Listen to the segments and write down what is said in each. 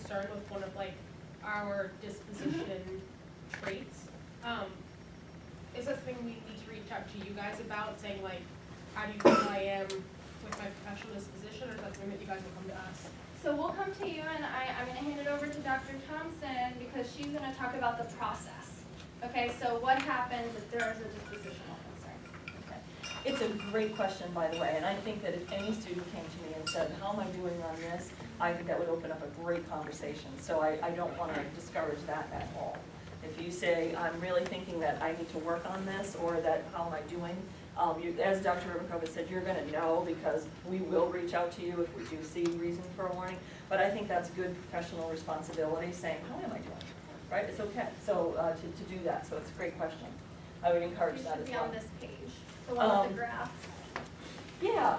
concerned with one of like our disposition traits, is that something we need to reach out to you guys about, saying like, how do you feel I am with my professional disposition, or is that something that you guys will come to us? So we'll come to you, and I'm going to hand it over to Dr. Thompson because she's going to talk about the process. Okay, so what happens if there is a dispositional concern? Okay. It's a great question, by the way, and I think that if any student came to me and said, how am I doing on this, I think that would open up a great conversation. So I don't want to discourage that at all. If you say, I'm really thinking that I need to work on this, or that how am I doing, as Dr. Ribakova said, you're going to know because we will reach out to you if we do see reason for a warning. But I think that's good professional responsibility, saying, how am I doing? Right? It's okay. So to do that. So it's a great question. I would encourage that as well. It should be on this page, the one with the graph. Yeah,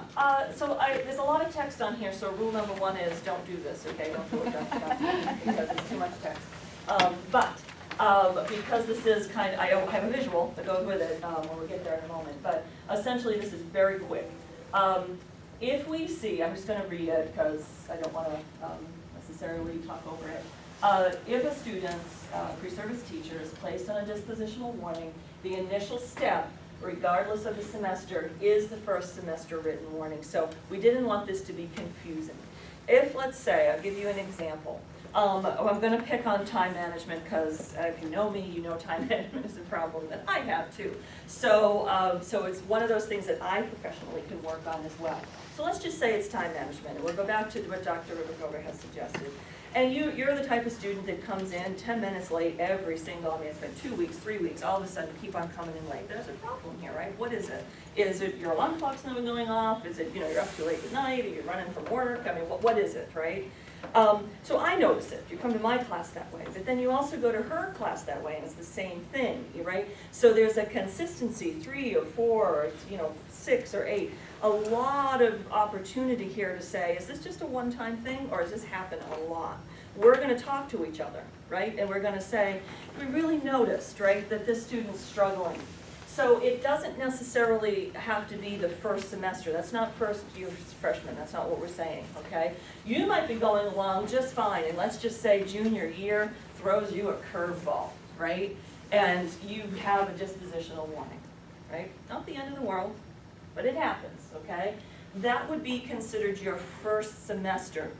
there's a lot of text on here, so rule number one is don't do this, okay? Don't do it, because it's too much text. Because this is I have a visual that goes with it when we get there in a moment, but essentially this is very quick. If we see, I'm just going to read it because I don't want to necessarily talk over it. If a student's pre-service teacher is placed on a dispositional warning, the initial step, regardless of the semester, is the first semester written warning. So we didn't want this to be confusing. If, let's say, I'll give you an example. I'm going to pick on time management because if you know me, you know time management is a problem that I have too. So, so it's one of those things that I professionally can work on as well. So let's just say it's time management, and we'll go back to what Dr. Ribakova has suggested. And you're the type of student that comes in 10 minutes late every single, it's been 2 weeks, 3 weeks, all of a sudden keep on coming in late. There's a problem here, right? What is it? Is it your alarm clock's never going off? Is it, you're up too late at night? Are you running from work? What is it, right? So I notice it. You come to my class that way, but then you also go to her class that way, and it's the same thing, right? So there's a consistency, 3 or 4 or 6 or 8. A lot of opportunity here to say, is this just a one-time thing, or does this happen a lot? We're going to talk to each other, right? And we're going to say, we really noticed, right, that this student's struggling. So it doesn't necessarily have to be the first semester. That's not first year freshman. That's not what we're saying, okay? You might be going along just fine, and let's just say junior year throws you a curveball, right? And you have a dispositional warning, right? Not the end of the world, but it happens, okay? That would be considered your first semester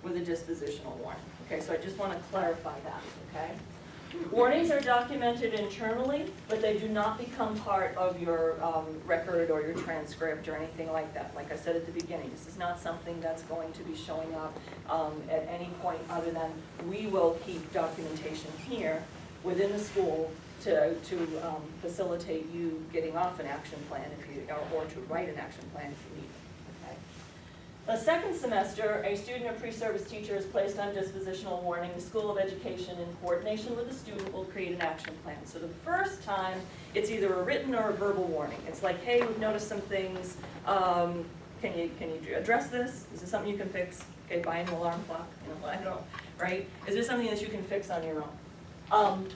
with a dispositional warning. Okay, so I just want to clarify that, okay? Warnings are documented internally, but they do not become part of your record or your transcript or anything like that. Like I said at the beginning, this is not something that's going to be showing up at any point other than we will keep documentation here within the school to facilitate you getting off an action plan or to write an action plan if you need it. Okay. The second semester, a student or pre-service teacher is placed on dispositional warning. The School of Education, in coordination with the student, will create an action plan. So the first time, it's either a written or a verbal warning. It's like, hey, we've noticed some things. Can you address this? Is this something you can fix? Okay, buy an alarm clock. I don't know, right? Is this something that you can fix on your own?